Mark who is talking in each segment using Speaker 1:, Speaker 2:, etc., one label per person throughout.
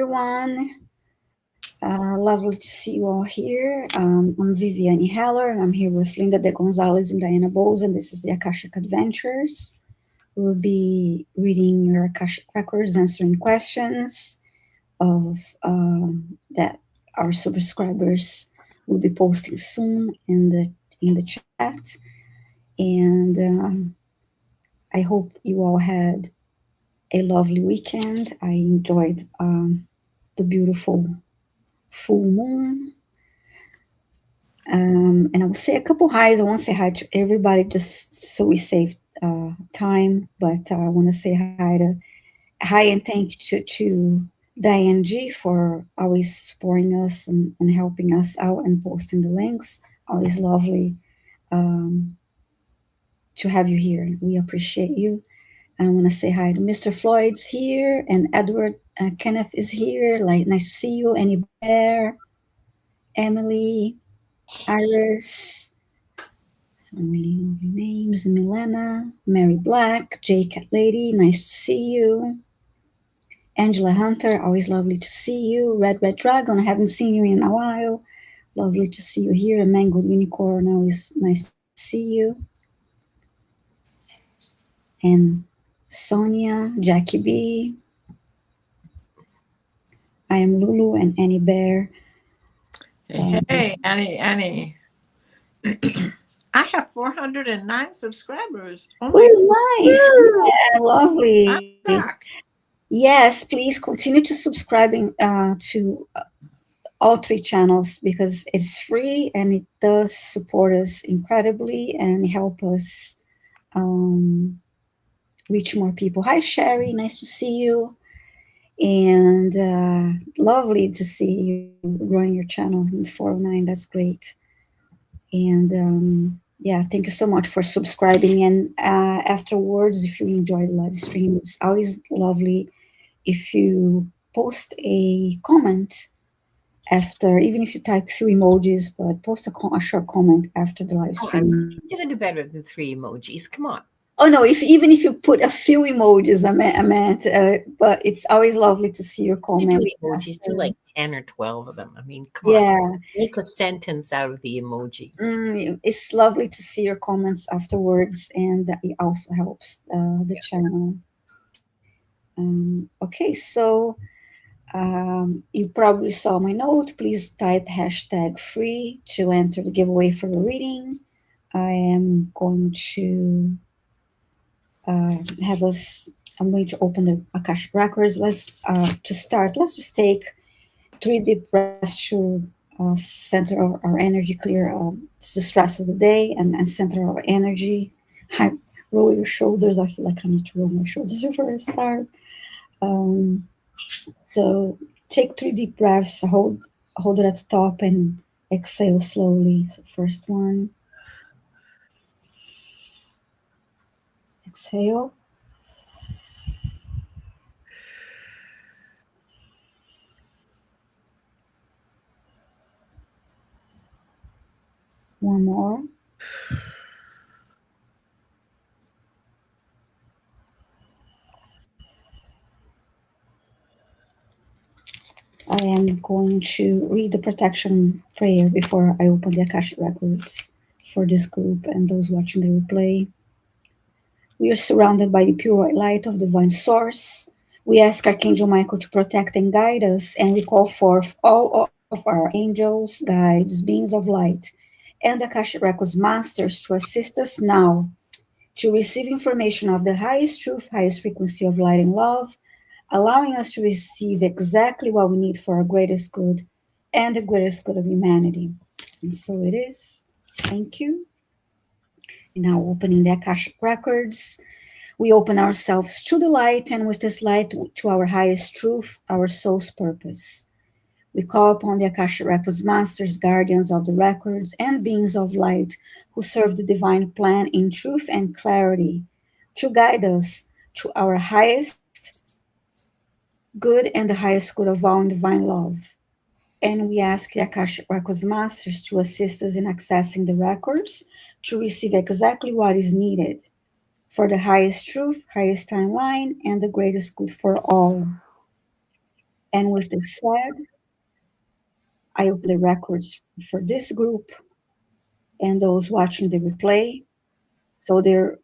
Speaker 1: everyone. Lovely to see you all here. I'm Viviane Heller, and I'm here with Linda de Gonzalez and Diana Bowles, and this is the Akashic Adventures. We'll be reading your Akashic Records, answering questions of that our subscribers will be posting soon in the chat. And I hope you all had a lovely weekend. I enjoyed the beautiful full moon. And I will say a couple highs. I want to say hi to everybody just so we save time. But I want to say hi and thank you to Diane G for always supporting us and helping us out and posting the links. Always lovely to have you here. We appreciate you. I want to say hi to Mr. Floyd's here and Edward Kenneth is here. Like, nice to see you. Annie Bear, Emily, Iris, some really lovely names. Milena, Mary Black, J Cat Lady, nice to see you. Angela Hunter, always lovely to see you. Red Dragon, I haven't seen you in a while. Lovely to see you here. And Mangled Unicorn, always nice to see you. And Sonia, Jackie B. I am Lulu and Annie Bear.
Speaker 2: Hey, Annie. I have 409 subscribers.
Speaker 1: Oh, nice. Yeah, lovely. Yes, please continue to subscribing to all three channels because it's free and it does support us incredibly and help us reach more people. Hi, Sherry. Nice to see you. And lovely to see you growing your channel in 409. That's great. And yeah, thank you so much for subscribing. And afterwards, if you enjoy the live stream, it's always lovely if you post a comment after, even if you type 3 emojis, but post a short comment after the live stream.
Speaker 3: You're going to do better than 3 emojis. Come on.
Speaker 1: Oh no! Even if you put a few emojis, I meant, but it's always lovely to see your comments.
Speaker 3: You do emojis, do like 10 or 12 of them. I mean, come on, make a sentence out of the emojis.
Speaker 1: It's lovely to see your comments afterwards, and it also helps the channel. Okay, so you probably saw my note. Please type #free to enter the giveaway for the reading. I am going to. I'm going to open the Akashic Records. To start, let's just take 3 deep breaths to center our energy, clear the stress of the day, and center our energy. Roll your shoulders. I feel like I need to roll my shoulders before I start. So take 3 deep breaths, hold it at the top, and exhale slowly. So first one. Exhale. One more. I am going to read the protection prayer before I open the Akashic Records for this group and those watching the replay. We are surrounded by the pure white light of divine source. We ask Archangel Michael to protect and guide us, and we call forth all of our angels, guides, beings of light, and Akashic Records masters to assist us now to receive information of the highest truth, highest frequency of light and love, allowing us to receive exactly what we need for our greatest good and the greatest good of humanity. And so it is. Thank you. And now opening the Akashic Records, we open ourselves to the light, and with this light to our highest truth, our soul's purpose. We call upon the Akashic Records masters, guardians of the records, and beings of light who serve the divine plan in truth and clarity to guide us to our highest good and the highest good of all in divine love. And we ask the Akashic Records masters to assist us in accessing the records to receive exactly what is needed for the highest truth, highest timeline, and the greatest good for all. And with this said, I open the records for this group and those watching the replay. So they're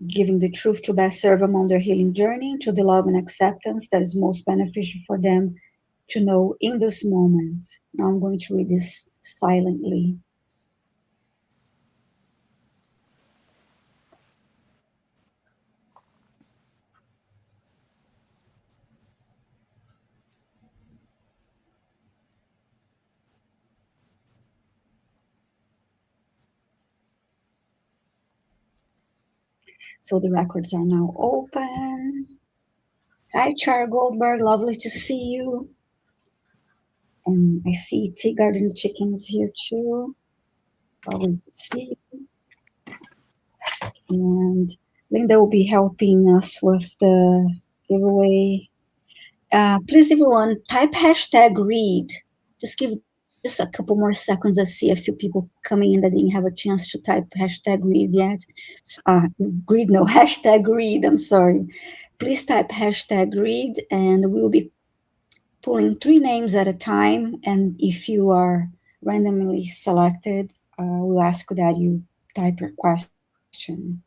Speaker 1: giving the truth to best serve them on their healing journey to the love and acceptance that is most beneficial for them to know in this moment. Now I'm going to read this silently. So the records are now open. Hi, Char Goldberg. Lovely to see you. And I see Tea Garden Chickens here too. Lovely to see you. And Linda will be helping us with the giveaway. Please, everyone, type hashtag read. Just give just a couple more seconds. I see a few people coming in that didn't have a chance to type hashtag read yet. Read, no, hashtag read. I'm sorry. Please type hashtag read, and we will be pulling 3 names at a time. And if you are randomly selected, we'll ask that you type your question.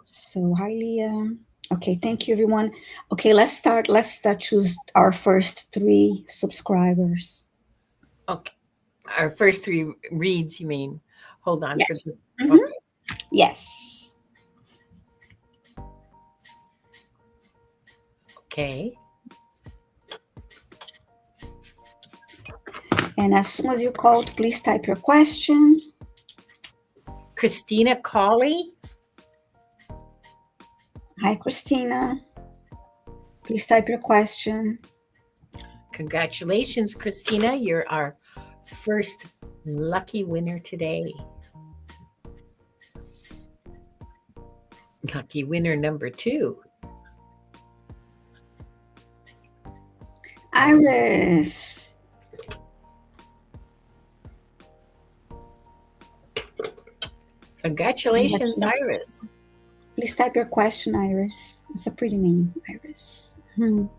Speaker 1: So, hi, Leah. Okay, thank you, everyone. Okay, let's start. Let's choose our first 3 subscribers.
Speaker 3: Okay. Our first 3 reads, you mean? Hold on.
Speaker 1: Yes.
Speaker 3: For this.
Speaker 1: Mm-hmm.
Speaker 3: Okay.
Speaker 1: Yes.
Speaker 3: Okay.
Speaker 1: And as soon as you're called, please type your question.
Speaker 3: Christina Colley.
Speaker 1: Hi, Christina. Please type your question.
Speaker 3: Congratulations, Christina. You're our first lucky winner today. Lucky winner number 2.
Speaker 1: Iris.
Speaker 3: Congratulations, Iris.
Speaker 1: Please type your question, Iris. It's a pretty name, Iris.
Speaker 3: And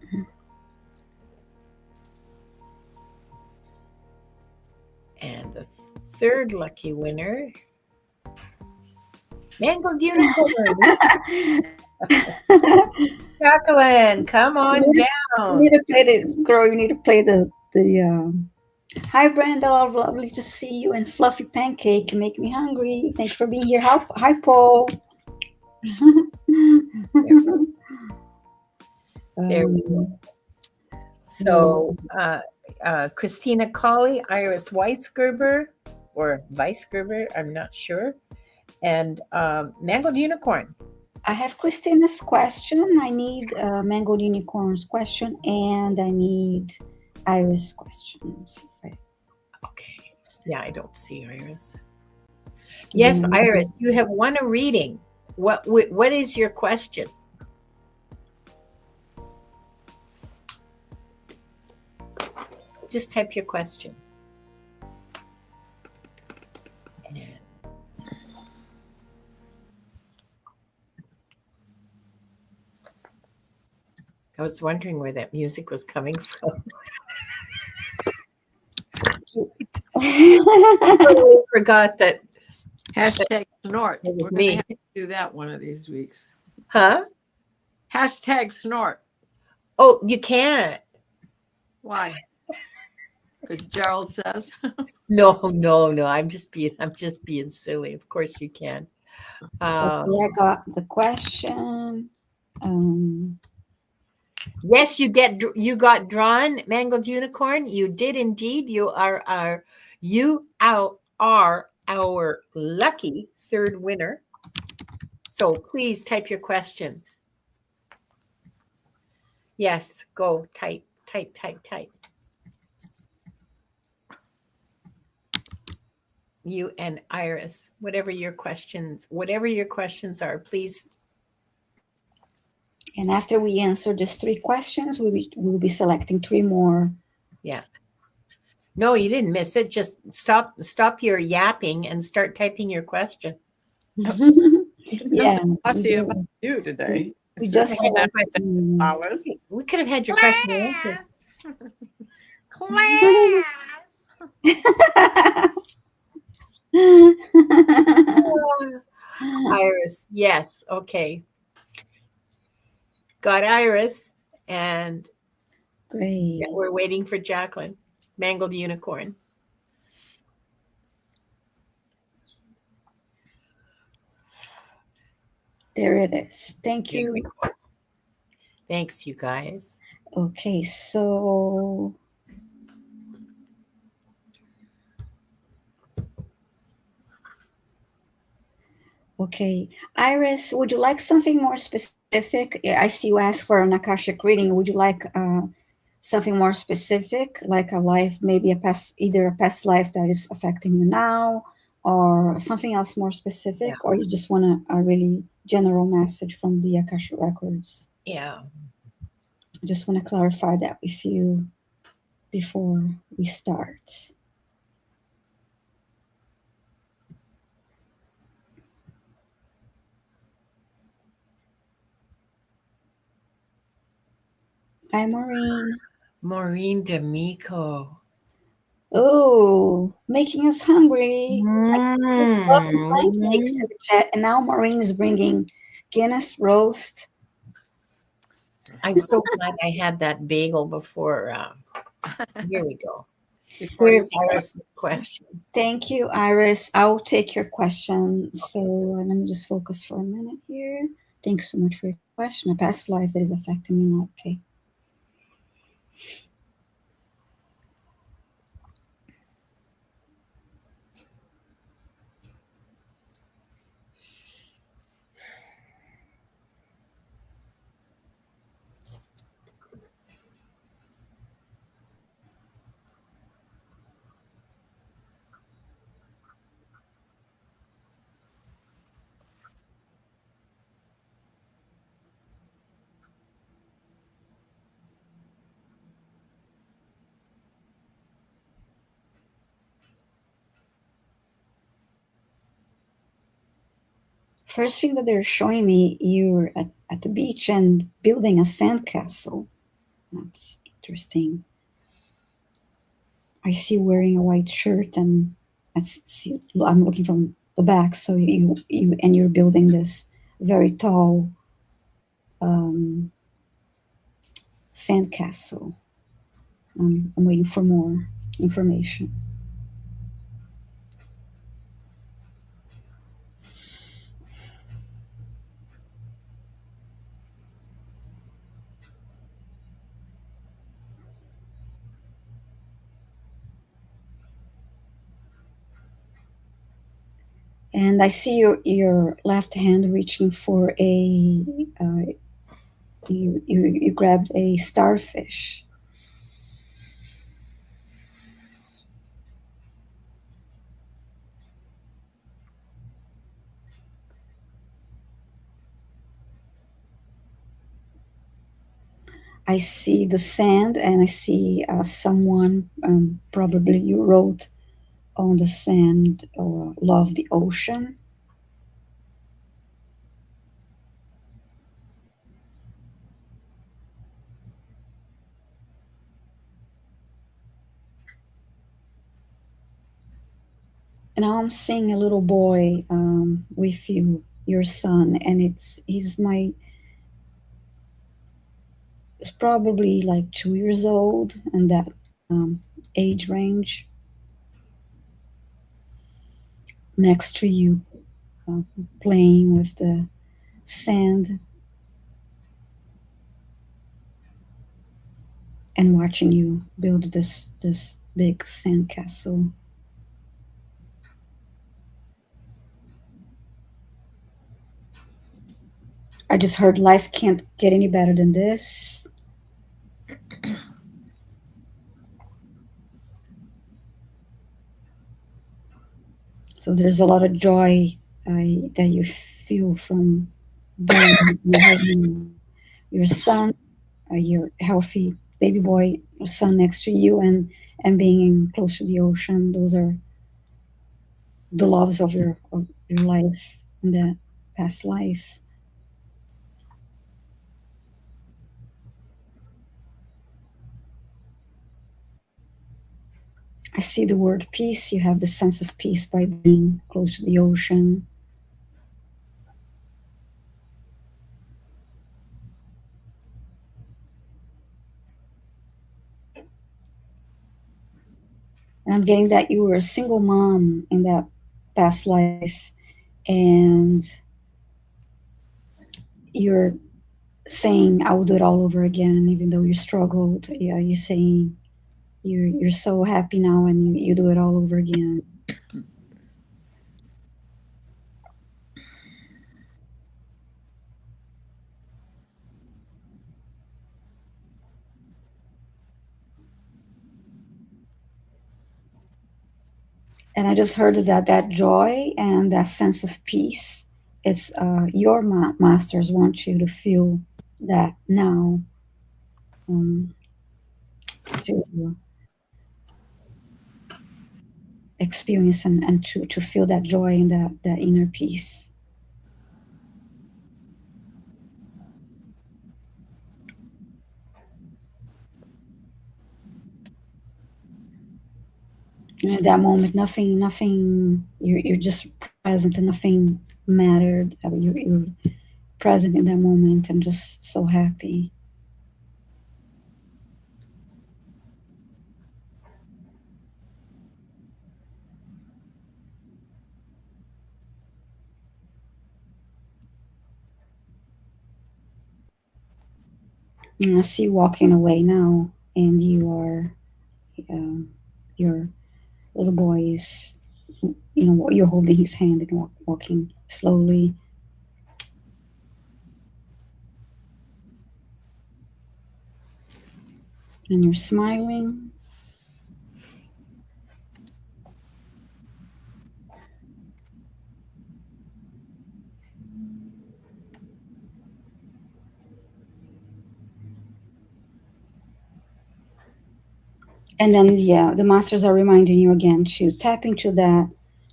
Speaker 3: the 3rd lucky winner, Mangled Unicorn. Jacqueline, come on down.
Speaker 1: You need to play the girl. You need to play the. Hi, Brenda. Lovely to see you. And Fluffy Pancake, you make me hungry. Thanks for being here. Hi, Paul.
Speaker 3: There we go. So, Christina Colley, Iris Weisgerber, or Weisgerber, I'm not sure, and Mangled Unicorn.
Speaker 1: I have Christina's question. I need Mangled Unicorn's question, and I need Iris' question.
Speaker 3: Okay. Yeah, I don't see Iris. Yes, Iris, you have won a reading. What is your question? Just type your question. And I was wondering where that music was coming from. I totally forgot that.
Speaker 2: Hashtag snort.
Speaker 3: It was
Speaker 2: We're going
Speaker 3: me.
Speaker 2: to have to do that one of these weeks.
Speaker 3: Huh?
Speaker 2: Hashtag snort.
Speaker 3: Oh, you can't.
Speaker 2: Why? Because Gerald says.
Speaker 3: No. I'm just being silly. Of course you can.
Speaker 1: Okay, I got the question.
Speaker 3: Yes, you got drawn, Mangled Unicorn. You did indeed. You are our lucky 3rd winner. So please type your question. Yes, go type. You and Iris, whatever your questions are, please.
Speaker 1: And after we answer these 3 questions, we'll be selecting 3 more.
Speaker 3: Yeah. No, you didn't miss it. Just stop your yapping and start typing your question.
Speaker 1: Yeah.
Speaker 2: I'll see about you today.
Speaker 1: We
Speaker 3: Could
Speaker 1: just
Speaker 3: have
Speaker 1: saw
Speaker 3: had your
Speaker 1: it.
Speaker 3: question.
Speaker 2: Flowers.
Speaker 3: We could have had your question answered.
Speaker 2: Class.
Speaker 3: Iris, yes, okay. Got Iris, and
Speaker 1: Great.
Speaker 3: we're waiting for Jacqueline. Mangled Unicorn.
Speaker 1: There it is. Thank
Speaker 3: There we
Speaker 1: you.
Speaker 3: go. Thanks, you guys.
Speaker 1: Okay, so okay. Iris, would you like something more specific? Yeah, I see you asked for an Akashic reading. Would you like something more specific, like a life, maybe a past, either a past life that is affecting you now, or something else more specific,
Speaker 3: Yeah.
Speaker 1: or you just want a really general message from the Akashic Records?
Speaker 3: Yeah.
Speaker 1: I just want to clarify that with you before we start. Hi, Maureen.
Speaker 3: Maureen D'Amico.
Speaker 1: Oh, making us hungry. Love the pancakes
Speaker 3: Mm.
Speaker 1: in the chat, and now Maureen is bringing Guinness roast.
Speaker 3: I'm so glad I had that bagel before. Here we go.
Speaker 2: Before you
Speaker 3: Here's Iris's question.
Speaker 1: Thank you, Iris. I'll take your question. So let me just focus for a minute here. Thank you so much for your question. A past life that is affecting me now. Okay. First thing that they're showing me, you're at the beach and building a sandcastle. That's interesting. I see you wearing a white shirt, and I'm looking from the back. So you're building this very tall um, sandcastle. I'm waiting for more information. And I see your left hand reaching for a. You grabbed a starfish. I see the sand, and I see someone. Probably you wrote on the sand or love the ocean. And now I'm seeing a little boy with you, your son, and it's probably like 2 years old, and that age range, next to you, uh, playing with the sand and watching you build this big sand castle. I just heard life can't get any better than this. So there's a lot of joy that you feel from having your son, your healthy baby boy, your son next to you, and being close to the ocean. Those are the loves of your life in that past life. I see the word peace. You have the sense of peace by being close to the ocean. And I'm getting that you were a single mom in that past life, and you're saying, "I will do it all over again," even though you struggled. Yeah, you're saying you're so happy now, and you do it all over again. And I just heard that that joy and that sense of peace, it's your masters want you to feel that now, um, to experience and to feel that joy and that inner peace. And at that moment, nothing, you're just present and nothing mattered. You're present in that moment and just so happy. And I see you walking away now, and you are, your little boy is, you're holding his hand and walking slowly, and you're smiling. And then, yeah, the masters are reminding you again to tap into that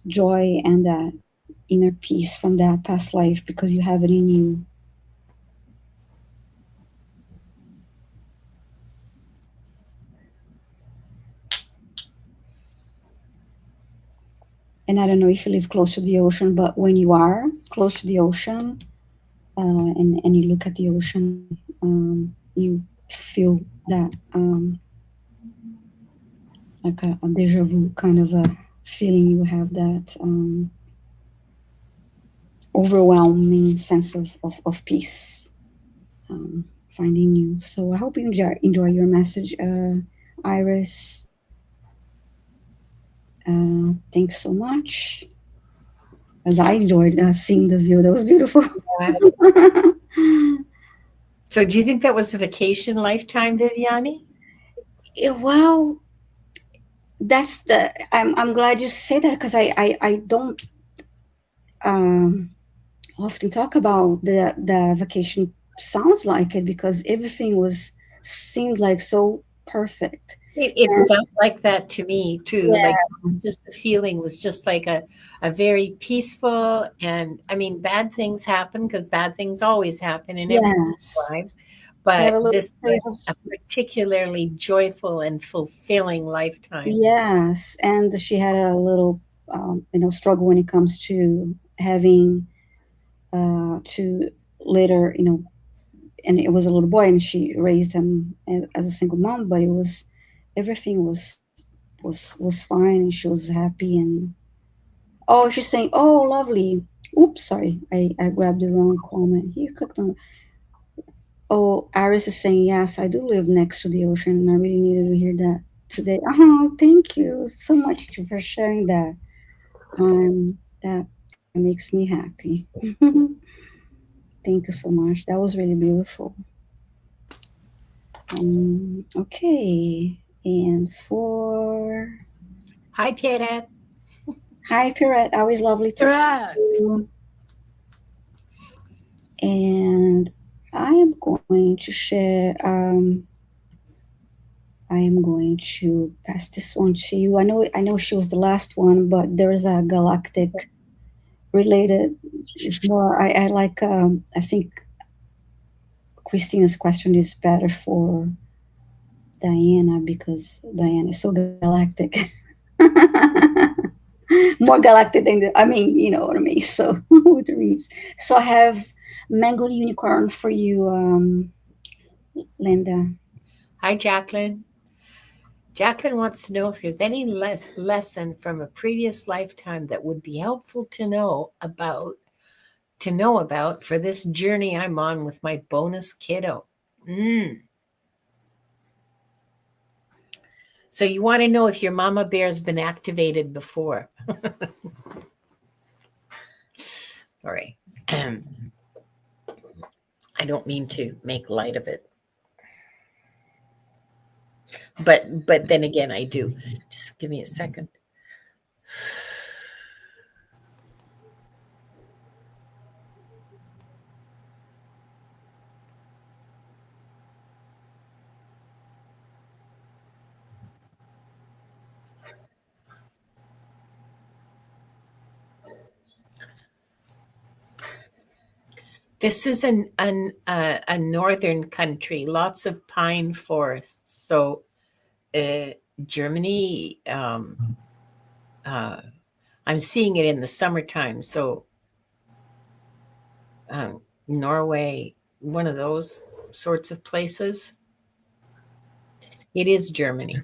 Speaker 1: joy and that inner peace from that past life because you have it in you. And I don't know if you live close to the ocean, but when you are close to the ocean, and you look at the ocean, you feel that, like a deja vu kind of a feeling. You have that, overwhelming sense of peace, um, finding you. So I hope you enjoy your message, Iris. Thanks so much. As I enjoyed seeing the view, that was beautiful.
Speaker 3: Yeah. So, do you think that was a vacation lifetime, Viviane?
Speaker 1: Yeah, well, that's the. I'm glad you say that because I don't, um, often talk about the vacation. Sounds like it because everything was seemed like so perfect.
Speaker 3: It felt like that to me too.
Speaker 1: Yeah.
Speaker 3: Like just the feeling was just like a very peaceful, and I mean, bad things happen because bad things always happen in everyone's
Speaker 1: Yes.
Speaker 3: lives.
Speaker 1: You have a
Speaker 3: But
Speaker 1: little
Speaker 3: this
Speaker 1: phase
Speaker 3: was
Speaker 1: of.
Speaker 3: a particularly joyful and fulfilling lifetime.
Speaker 1: Yes, and she had a little, struggle when it comes to having, to later, and it was a little boy, and she raised him as a single mom, but it was everything was fine, and she was happy, and oh, she's saying, oh, lovely. Oops, sorry, I grabbed the wrong comment. Here, clicked on. Oh, Iris is saying, yes, I do live next to the ocean, and I really needed to hear that today. Oh, thank you so much for sharing that. That makes me happy. Thank you so much. That was really beautiful. Okay, and for
Speaker 3: Hi, Ted.
Speaker 1: hi, Pirate. Always lovely to see
Speaker 2: Right.
Speaker 1: you. And I am going to share. I am going to pass this one to you. I know she was the last one, but there is a galactic related. It's more. I like. I think Christina's question is better for Diana because Diana is so galactic. More galactic than I mean, you know what I mean. So with the reads. So I have Mango Unicorn for you, Linda.
Speaker 3: Hi, Jacqueline. Jacqueline wants to know if there's any lesson from a previous lifetime that would be helpful to know about for this journey I'm on with my bonus kiddo. So you want to know if your mama bear's been activated before. All right. I don't mean to make light of it. But then again, I do. Just give me a second. This is a northern country, lots of pine forests. So Germany, I'm seeing it in the summertime. So Norway, one of those sorts of places. It is Germany.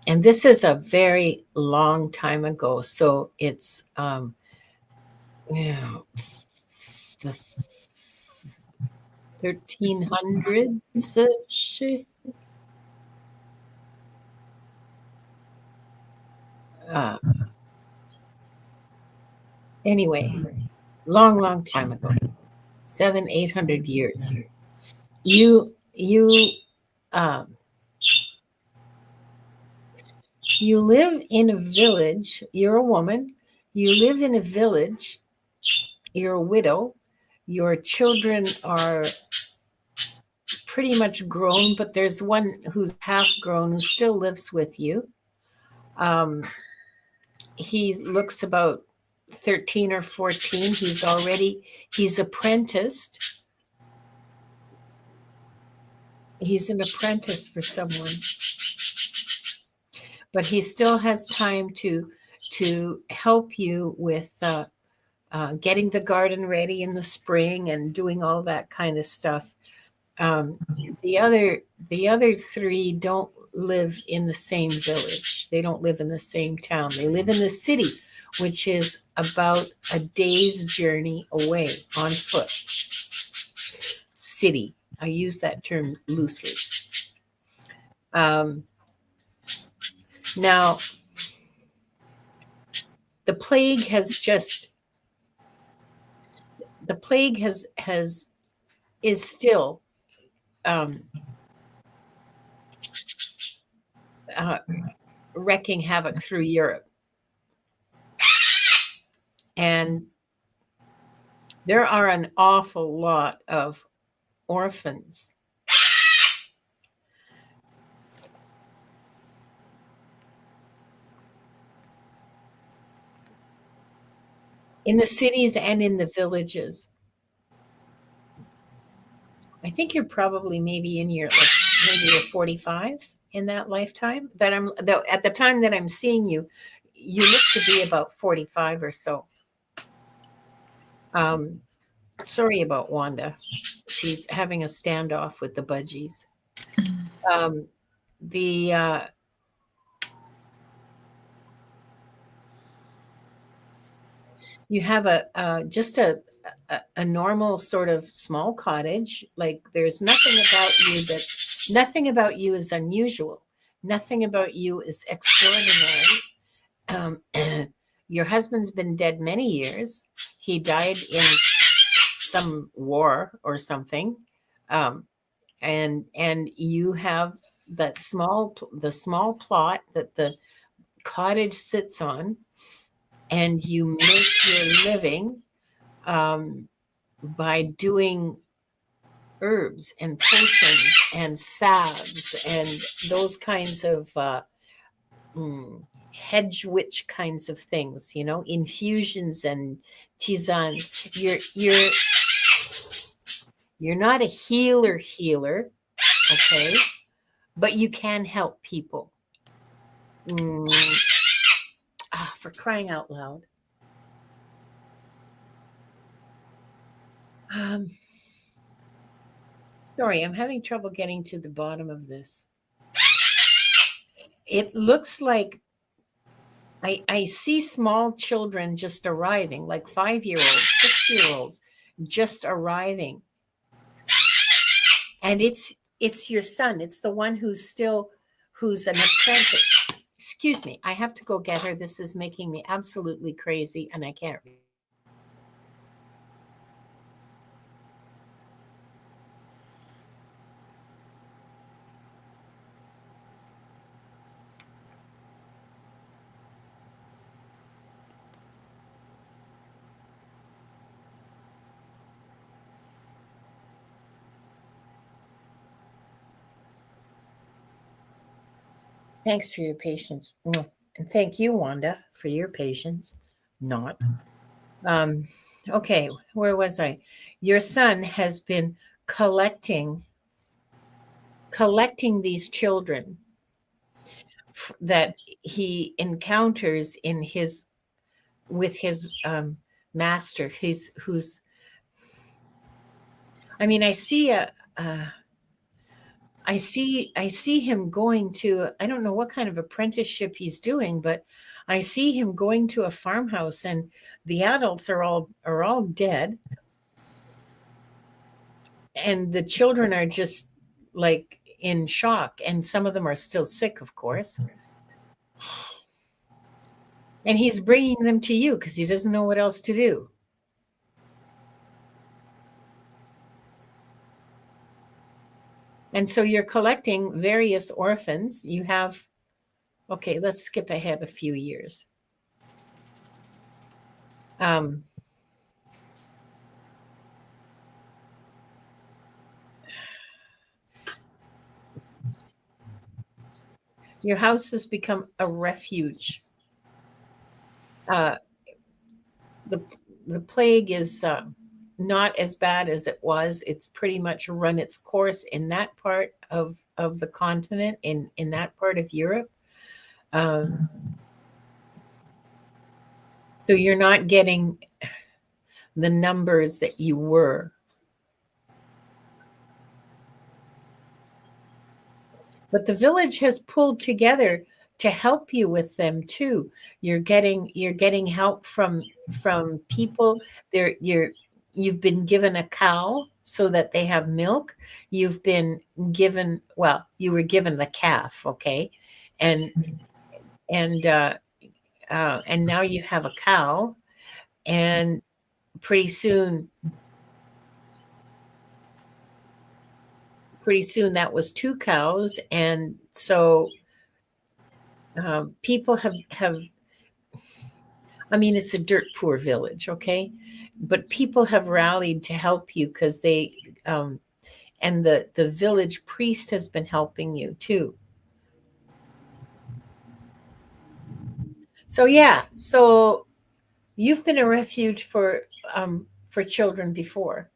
Speaker 3: And this is a very long time ago. So it's the 1300s. Anyway, long time ago, 700-800 years. You live in a village. You're a woman. You live in a village. You're a widow. Your children are pretty much grown, but there's one who's half grown who still lives with you. He looks about 13 or 14. He's apprenticed. He's an apprentice for someone. But he still has time to help you with getting the garden ready in the spring and doing all that kind of stuff. The other three don't live in the same village. They don't live in the same town. They live in the city, which is about a day's journey away on foot. City. I use that term loosely. Now, the plague is still wreaking havoc through Europe. And there are an awful lot of orphans. In the cities and in the villages. I think you're probably maybe in your maybe you're 45 in that lifetime. But at the time that I'm seeing you, you look to be about 45 or so. Sorry about Wanda. She's having a standoff with the budgies. You have just a normal sort of small cottage. Like there's nothing about you is unusual. Nothing about you is extraordinary. Your husband's been dead many years. He died in some war or something. And you have the small plot that the cottage sits on, and you make your living by doing herbs and potions and salves and those kinds of hedge witch kinds of things, infusions and tisanes. You're not a healer, okay? But you can help people. For crying out loud. Sorry, I'm having trouble getting to the bottom of this. It looks like I see small children just arriving, like 5-year-olds, 6-year-olds, just arriving. And it's your son. It's the one who's an apprentice. Excuse me. I have to go get her. This is making me absolutely crazy, and I can't read. Thanks for your patience. And thank you, Wanda, for your patience. Not. Okay, where was I? Your son has been collecting these children that he encounters with his master. I see him going to, I don't know what kind of apprenticeship he's doing, but I see him going to a farmhouse, and the adults are all dead, and the children are just like in shock, and some of them are still sick, of course. And he's bringing them to you because he doesn't know what else to do. And so you're collecting various orphans. You have, okay, let's skip ahead a few years. Your house has become a refuge. The plague is not as bad as it was. It's pretty much run its course in that part of the continent, in that part of Europe. So you're not getting the numbers that you were. But the village has pulled together to help you with them too. You're getting help from people. You've been given a cow so that they have milk. You've been given, well, you were given the calf, okay, and now you have a cow, and pretty soon that was 2 cows, and so people have I mean, it's a dirt poor village, okay, but people have rallied to help you because they and the village priest has been helping you too. So yeah, so you've been a refuge for children before.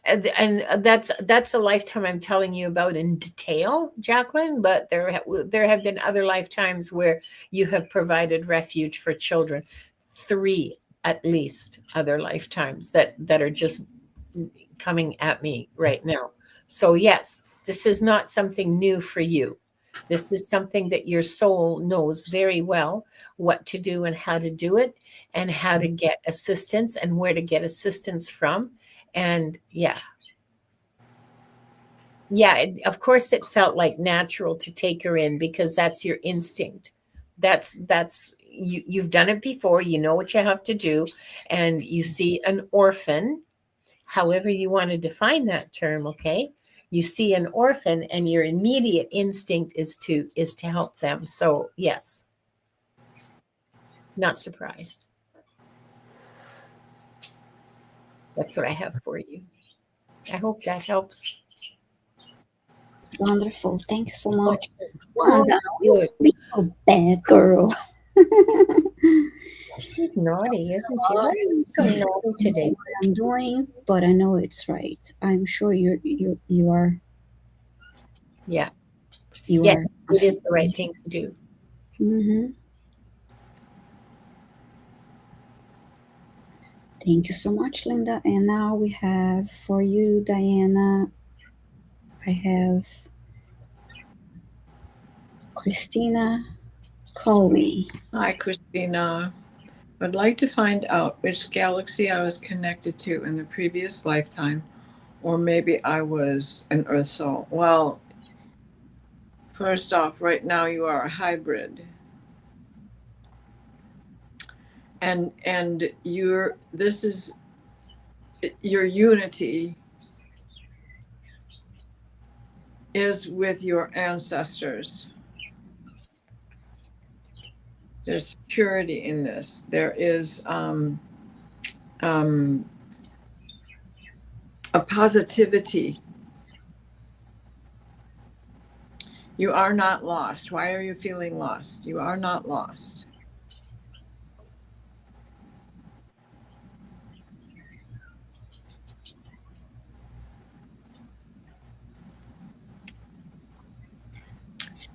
Speaker 3: And that's a lifetime I'm telling you about in detail, Jacqueline, but there have been other lifetimes where you have provided refuge for children. 3 at least other lifetimes that are just coming at me right now. So yes, this is not something new for you. This is something that your soul knows very well what to do and how to do it, and how to get assistance and where to get assistance from. And yeah, of course it felt like natural to take her in because that's your instinct. That's you've done it before. You know what you have to do, and you see an orphan, however you want to define that term, okay? You see an orphan, and your immediate instinct is to help them. So yes, not surprised. That's what I have for you. I hope that helps.
Speaker 1: Wonderful. Thank you so
Speaker 3: Oh,
Speaker 1: much.
Speaker 3: oh,
Speaker 1: Wanda, you
Speaker 3: good.
Speaker 1: be so bad, girl.
Speaker 3: She's naughty, isn't she? Why are you so naughty
Speaker 1: I know
Speaker 3: today?
Speaker 1: what I'm doing, but I know it's right. I'm sure you are
Speaker 3: Yeah.
Speaker 1: you are.
Speaker 3: Yes, it is the right thing to do.
Speaker 1: Mm-hmm. Thank you so much, Linda. And now we have for you, Diana. I have Christina Coley.
Speaker 2: Hi, Christina. I'd like to find out which galaxy I was connected to in the previous lifetime, or maybe I was an Earth soul. Well, first off, right now you are a hybrid, and this is your unity is with your ancestors. There's security in this. There is um, a positivity. You are not lost. Why are you feeling lost? You are not lost.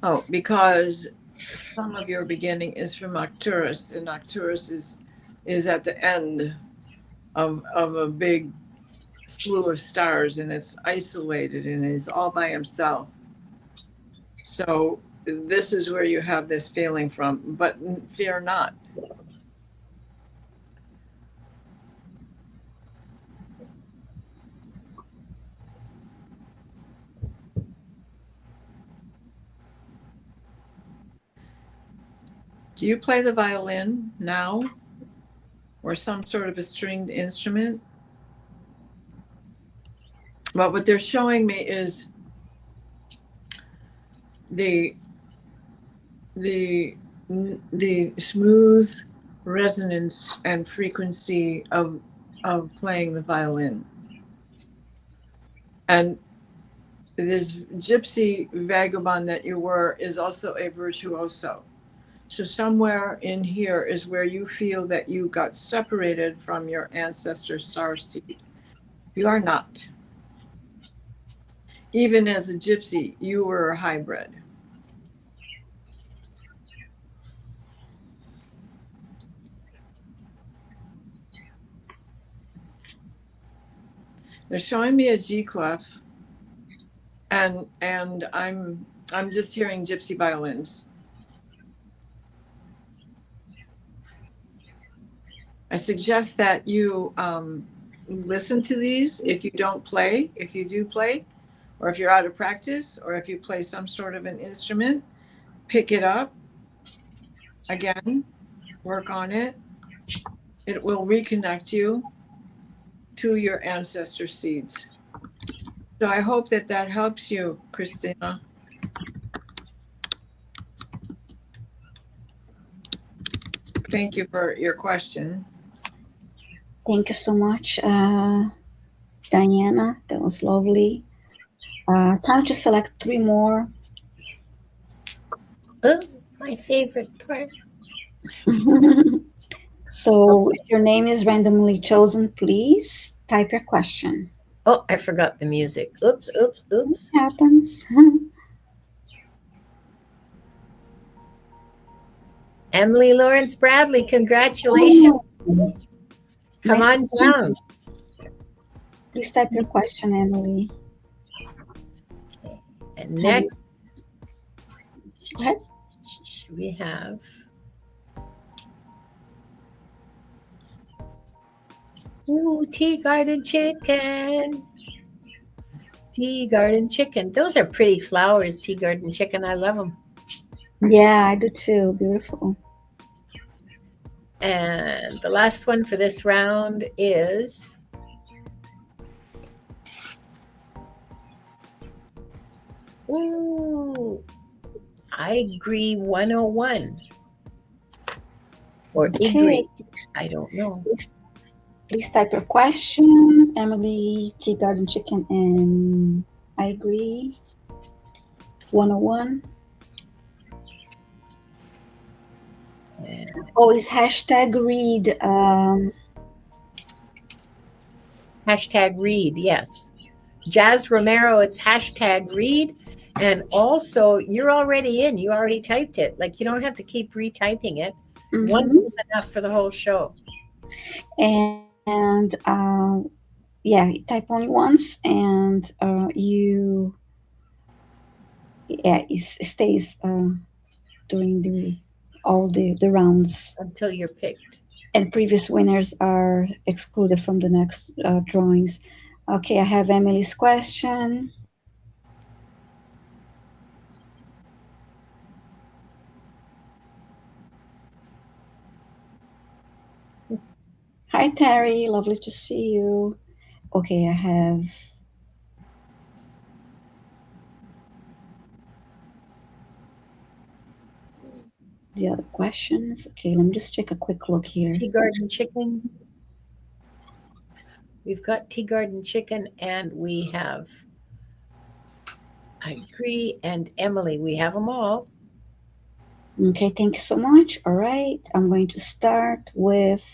Speaker 2: Oh, because some of your beginning is from Arcturus, and Arcturus is at the end of a big slew of stars, and it's isolated and it's all by himself. So this is where you have this feeling from, but fear not. Do you play the violin now, or some sort of a stringed instrument? Well, what they're showing me is the the the smooth resonance and frequency of playing the violin. And this gypsy vagabond that you were is also a virtuoso. So somewhere in here is where you feel that you got separated from your ancestor star seed. You are not. Even as a gypsy, you were a hybrid. They're showing me a G clef, and I'm just hearing gypsy violins. I suggest that you listen to these if you don't play, if you do play, or if you're out of practice, or if you play some sort of an instrument, pick it up again, work on it. It will reconnect you to your ancestor seeds. So I hope that that helps you, Christina. Thank you for your question.
Speaker 1: Thank you so much, Diana. That was lovely. Time to select three more.
Speaker 3: Oh, my favorite part.
Speaker 1: So, if your name is randomly chosen, please type your question.
Speaker 3: Oh, I forgot the music. Oops, oops,
Speaker 1: It
Speaker 3: oops.
Speaker 1: happens.
Speaker 3: Emily Lawrence Bradley, congratulations. Come
Speaker 1: Nice
Speaker 3: on
Speaker 1: to see you.
Speaker 3: down.
Speaker 1: Please type your question, Emily.
Speaker 3: And next,
Speaker 1: Go ahead.
Speaker 3: we have Tea Garden Chicken. Tea Garden Chicken. Those are pretty flowers, Tea Garden Chicken. I love them.
Speaker 1: Yeah, I do too. Beautiful.
Speaker 3: And the last one for this round is I agree 101. Or
Speaker 1: Okay.
Speaker 3: agree. I don't know.
Speaker 1: Please type your question, Emily, Tea Garden Chicken, and I agree. 101.
Speaker 3: And
Speaker 1: Oh, it's hashtag read.
Speaker 3: hashtag read, yes. Jazz Romero, it's hashtag read. And also, you're already in. You already typed it. Like, you don't have to keep retyping it. Once
Speaker 1: Mhm.
Speaker 3: is enough for the whole show.
Speaker 1: And yeah, you type only once, and it stays during the rounds.
Speaker 3: Until you're picked.
Speaker 1: And previous winners are excluded from the next drawings. Okay, I have Emily's question. Hi, Terry. Lovely to see you. Okay, I have the other questions. Okay, let me just take a quick look here.
Speaker 3: Tea Garden Chicken. We've got Tea Garden Chicken, and we have I agree, and Emily. We have them all.
Speaker 1: Okay, thank you so much. All right, I'm going to start with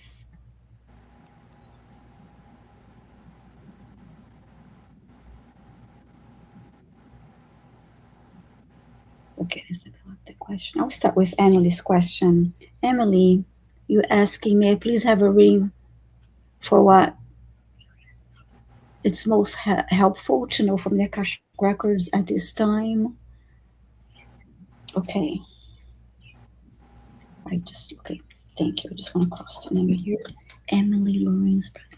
Speaker 1: okay, let's take a look at the question. I'll start with Emily's question. Emily, you asking me, please have a reading for what it's most helpful to know from the Akashic Records at this time. Okay, okay, thank you. I just want to cross the name here. Emily Lawrence Bradley.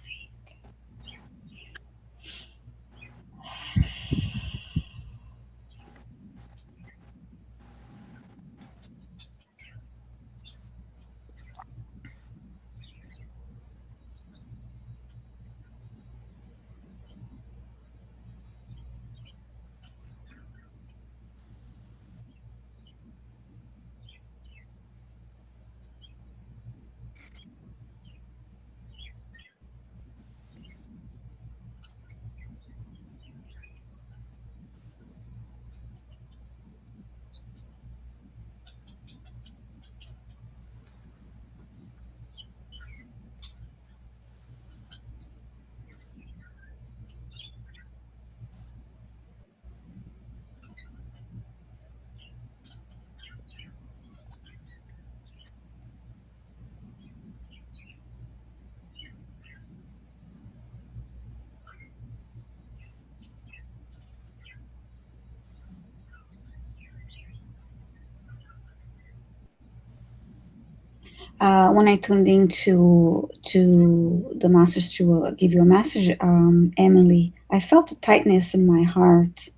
Speaker 1: When I tuned into the masters to give you a message, Emily, I felt a tightness in my heart.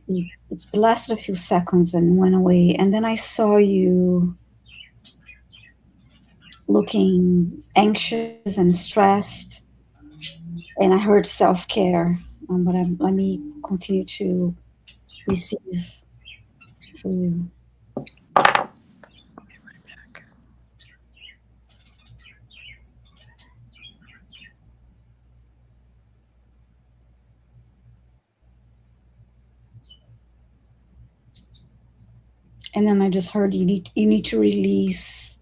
Speaker 1: It lasted a few seconds and went away, and then I saw you looking anxious and stressed, and I heard self care. Let me continue to receive for you. And then I just heard you need to release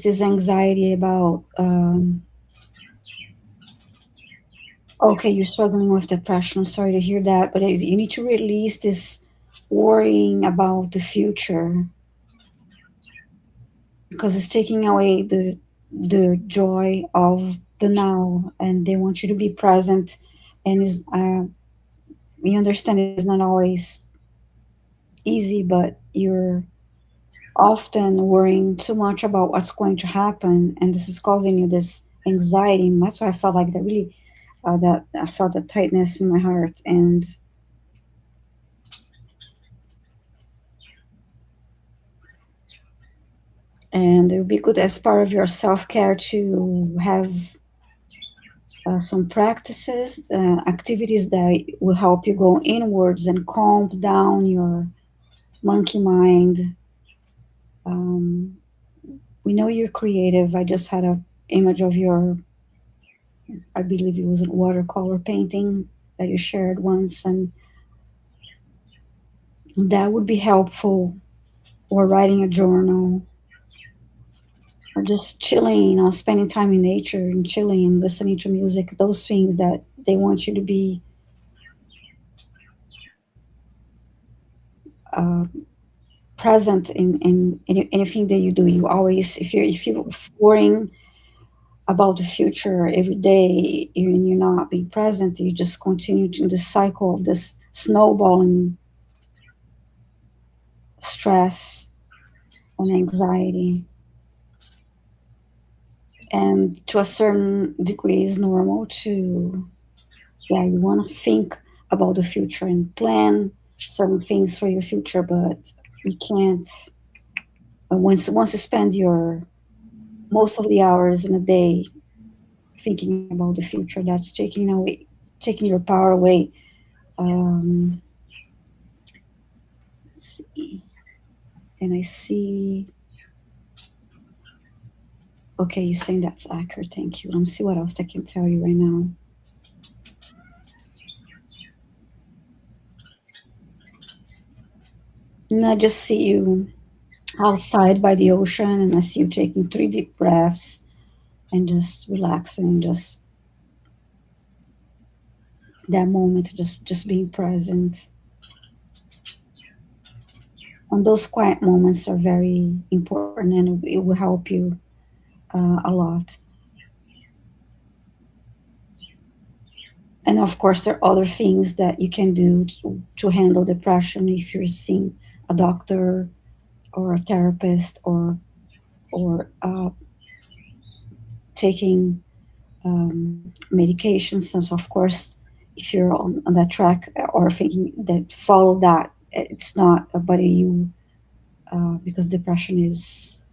Speaker 1: this anxiety about okay, you're struggling with depression. I'm sorry to hear that, but you need to release this worrying about the future because it's taking away the joy of the now, and they want you to be present. And we understand it's not always easy, but you're often worrying too much about what's going to happen, and this is causing you this anxiety. And that's why I felt like that really that I felt the tightness in my heart, and it would be good as part of your self-care to have some practices, activities that will help you go inwards and calm down your monkey mind, um, We know you're creative. I just had a image of your, I believe it was a watercolor painting that you shared once, and that would be helpful. Or writing a journal, or just chilling, spending time in nature and chilling and listening to music. Those things that they want you to be uh, present in anything that you do. You always, if you're worrying about the future every day, and you're not being present, you just continue in this cycle of this snowballing stress and anxiety. And to a certain degree, is normal to, yeah, you want to think about the future and plan certain things for your future, but you can't. Once you spend your most of the hours in a day thinking about the future, that's taking your power away. Um, let's see. And I see. Okay, you're saying that's accurate. Thank you. Let me see what else I can tell you right now. And I just see you outside by the ocean, and I see you taking 3 deep breaths and just relaxing, just that moment, just being present. And those quiet moments are very important, and it will help you a lot. And of course, there are other things that you can do to handle depression if you're seeing a doctor or a therapist, or taking medications. So of course, if you're on that track, or thinking that follow that, it's not about you, because depression is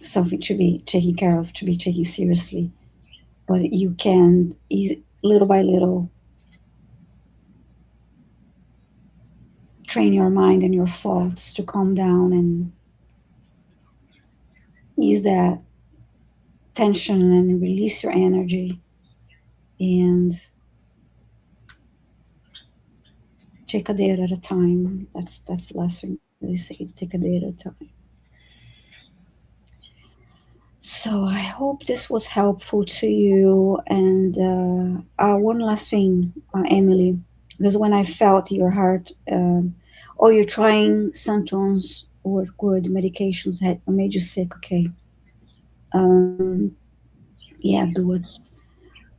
Speaker 1: something to be taken care of, to be taken seriously. But you can little by little train your mind and your thoughts to calm down and ease that tension and release your energy, and take a day at a time. That's the last thing they say. Take a day at a time. So I hope this was helpful to you. And one last thing, Emily, because when I felt your heart, oh, you're trying Santon's or good medications had made you sick. Okay. Um, yeah, do it.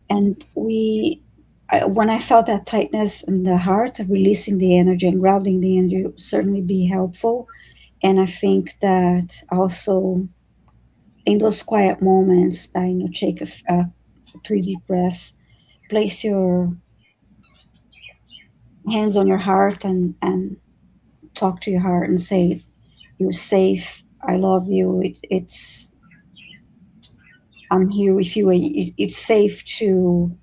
Speaker 1: And when I felt that tightness in the heart, releasing the energy and grounding the energy would certainly be helpful. And I think that also in those quiet moments, that take 3 deep breaths, place your hands on your heart, and talk to your heart and say, "You're safe. I love you. I'm here with you. It's safe to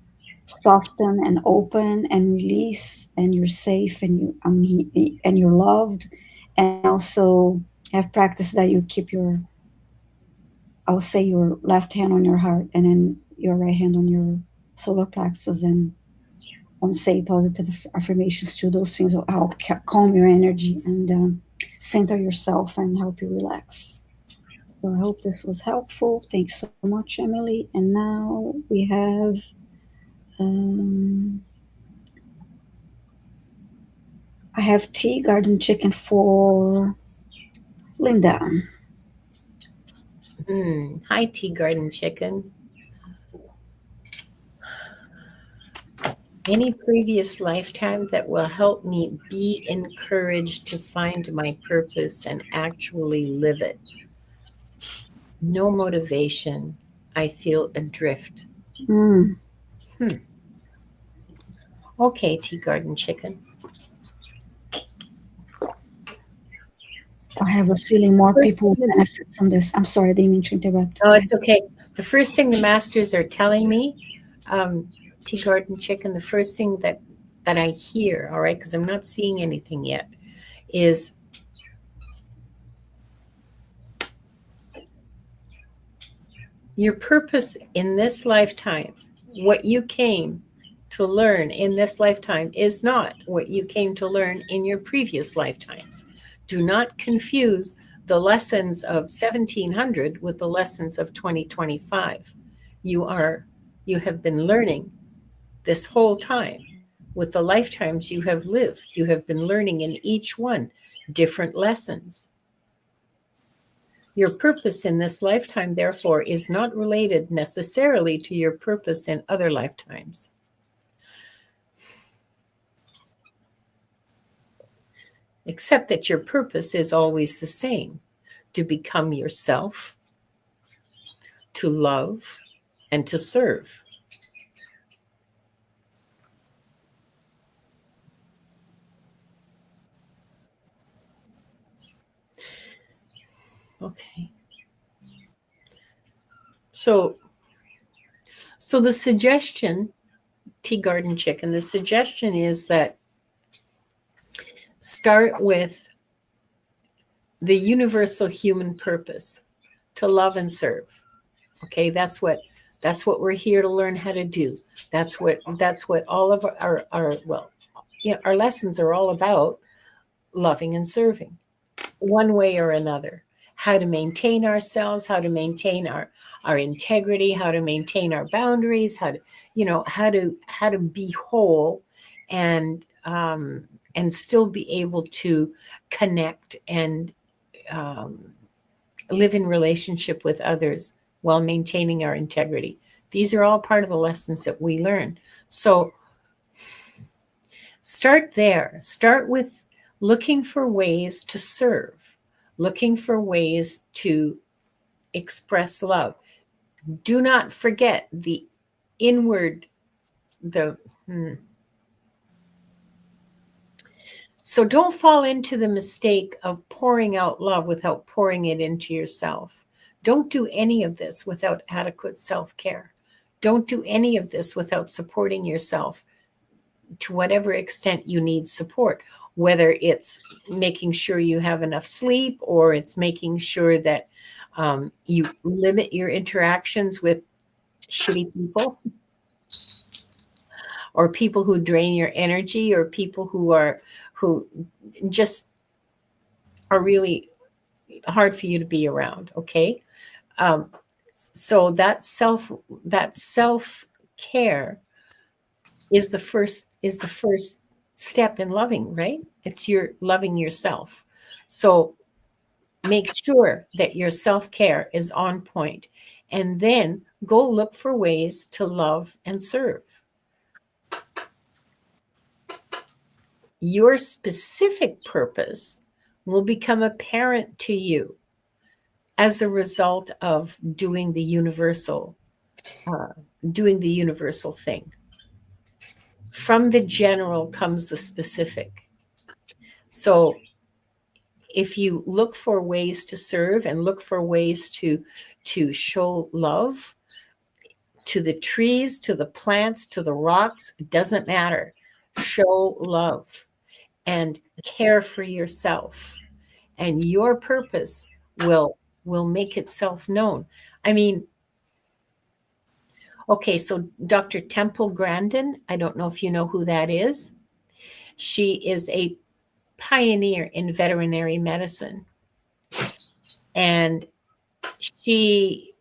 Speaker 1: soften and open and release, and you're safe, and and you're loved." And also have practice that you keep I'll say your left hand on your heart, and then your right hand on your solar plexus, and say positive affirmations to those things will help calm your energy, and center yourself and help you relax. So I hope this was helpful. Thanks so much, Emily. And now we have um, I have tea garden chicken for Linda.
Speaker 3: Hi, Tea Garden Chicken. Any previous lifetime that will help me be encouraged to find my purpose and actually live it. No motivation. I feel adrift.
Speaker 1: Mm,
Speaker 3: Hmm. Okay, Tea Garden Chicken.
Speaker 1: I have a feeling
Speaker 3: The
Speaker 1: more
Speaker 3: first
Speaker 1: people
Speaker 3: thing
Speaker 1: will
Speaker 3: that,
Speaker 1: benefit from this. I'm sorry, I didn't mean to interrupt.
Speaker 3: oh,
Speaker 1: Go ahead.
Speaker 3: it's okay. The first thing the masters are telling me, Tea Garden Chicken, the first thing that I hear, all right, because I'm not seeing anything yet, is Your purpose in this lifetime, what you came to learn in this lifetime, is not what you came to learn in your previous lifetimes. Do not confuse the lessons of 1700 with the lessons of 2025. You have been learning this whole time with the lifetimes you have lived. You have been learning in each one different lessons. Your purpose in this lifetime, therefore, is not related necessarily to your purpose in other lifetimes. Except that your purpose is always the same: to become yourself, to love, and to serve. Okay. So the suggestion, Tea Garden Chicken, the suggestion is that start with the universal human purpose, to love and serve. Okay, that's what we're here to learn how to do. That's what all of our well, our lessons are all about: loving and serving, one way or another. How to maintain ourselves, how to maintain our integrity, how to maintain our boundaries, how to be whole and still be able to connect and live in relationship with others while maintaining our integrity. These are all part of the lessons that we learn. So start there. Start with looking for ways to serve, looking for ways to express love. Do not forget the inward, So don't fall into the mistake of pouring out love without pouring it into yourself. Don't do any of this without adequate self-care. Don't do any of this without supporting yourself to whatever extent you need support, whether it's making sure you have enough sleep, or it's making sure that you limit your interactions with shitty people, or people who drain your energy, or people who just are really hard for you to be around. Okay. So that self care is the first step in loving, right? It's your loving yourself. So make sure that your self-care is on point, and then go look for ways to love and serve. Your specific purpose will become apparent to you as a result of doing the universal thing. From the general comes the specific. So if you look for ways to serve and look for ways to show love to the trees, to the plants, to the rocks, it doesn't matter. Show love and care for yourself, and your purpose will make itself known. I mean, okay, so Dr. Temple Grandin, I don't know if you know who that is. She is a pioneer in veterinary medicine, and she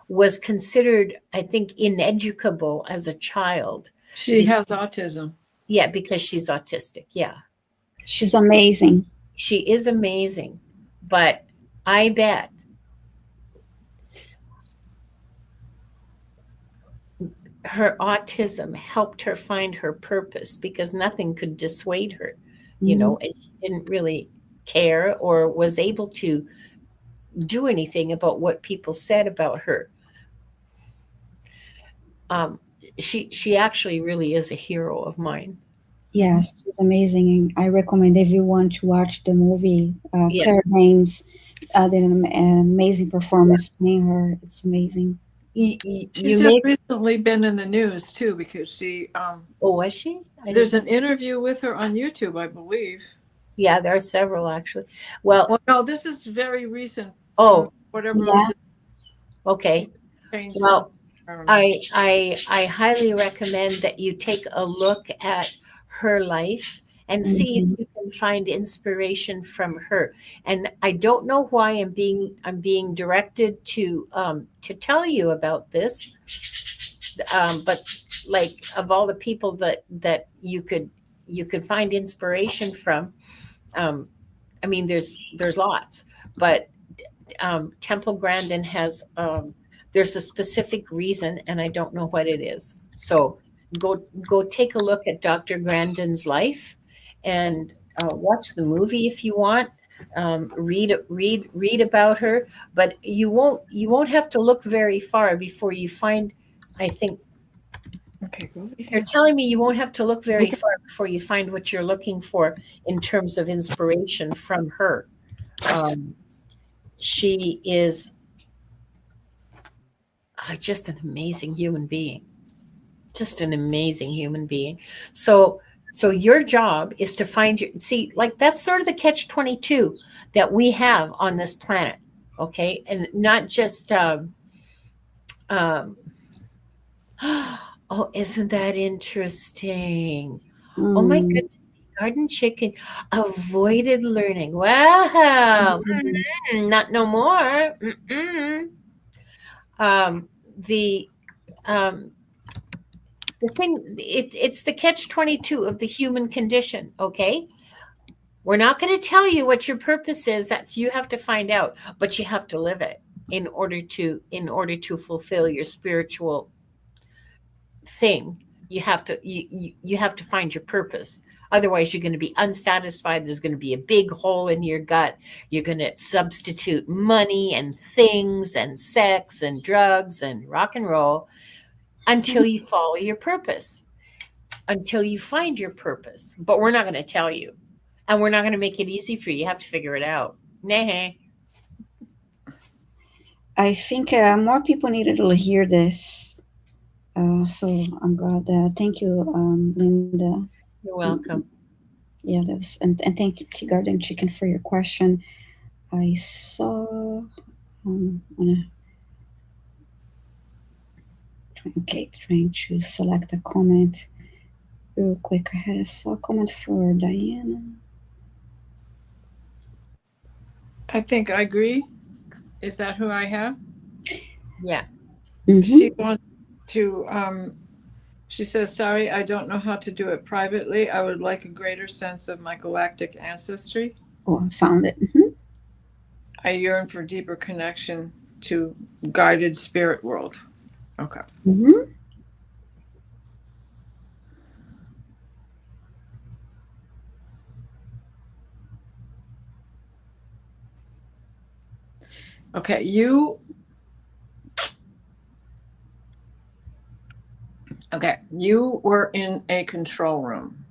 Speaker 3: was considered, I think, ineducable as a child.
Speaker 2: She has autism.
Speaker 3: Yeah, because she's autistic. Yeah.
Speaker 1: She's amazing.
Speaker 3: She is amazing. But I bet her autism helped her find her purpose, because nothing could dissuade her, and she didn't really care or was able to do anything about what people said about her. She actually really is a hero of mine.
Speaker 1: Yes, she's amazing. I recommend everyone to watch the movie.
Speaker 3: Yeah.
Speaker 1: Claire Danes did an amazing performance playing her. It's amazing.
Speaker 2: She's just recently been in the news too, because she.
Speaker 3: Oh, was she?
Speaker 2: There's an interview with her on YouTube, I believe.
Speaker 3: Yeah, there are several actually. Well,
Speaker 2: no, this is very recent.
Speaker 3: Oh,
Speaker 2: whatever.
Speaker 1: Yeah.
Speaker 3: Okay.
Speaker 2: Change some.
Speaker 3: Well, I highly recommend that you take a look at her life and see if
Speaker 1: Mhm.
Speaker 3: you can find inspiration from her. And I don't know why I'm being directed to tell you about this, but like of all the people that you could find inspiration from, um, I mean, there's lots, but Temple Grandin has there's a specific reason, and I don't know what it is. So go take a look at Dr. Grandin's life, and watch the movie if you want. Read about her, but you won't have to look very far before you find. I think
Speaker 2: Okay, go over
Speaker 3: they're
Speaker 2: here.
Speaker 3: telling me you won't have to look very
Speaker 2: Okay.
Speaker 3: far before you find what you're looking for in terms of inspiration from her. Um, she is just an amazing human being, just an amazing human being. So your job is to find your, see, like that's sort of the catch 22 that we have on this planet. Okay. And not just um oh, isn't that interesting? Oh my
Speaker 1: Mm.
Speaker 3: goodness, garden chicken avoided learning. Wow.
Speaker 1: Mhm.
Speaker 3: Not no more. Mm-mm. The um the thing, it's the catch 22 of the human condition. Okay, we're not going to tell you what your purpose is. That's, you have to find out, but you have to live it in order to fulfill your spiritual thing. You have to find your purpose. Otherwise you're going to be unsatisfied. There's going to be a big hole in your gut. You're going to substitute money and things and sex and drugs and rock and roll until you follow your purpose, until you find your purpose. But we're not going to tell you. And we're not going to make it easy for you. You have to figure it out. Nah.
Speaker 1: I think more people needed to hear this. So I'm glad. Thank you, Linda.
Speaker 3: You're
Speaker 1: And,
Speaker 3: welcome.
Speaker 1: yeah, that was, and thank you, Tea Garden Chicken, for your question. I saw. I'm trying to select a comment real quick. I saw a comment for Diana.
Speaker 2: I think I agree. Is that who I have?
Speaker 3: Yeah.
Speaker 1: Mm-hmm.
Speaker 2: She wants to, she says, sorry, I don't know how to do it privately. I would like a greater sense of my galactic ancestry.
Speaker 1: Oh, I found it. Mm-hmm.
Speaker 2: I yearn for deeper connection to guided spirit world. Okay.
Speaker 1: Mm-hmm.
Speaker 2: Okay. You were in a control room.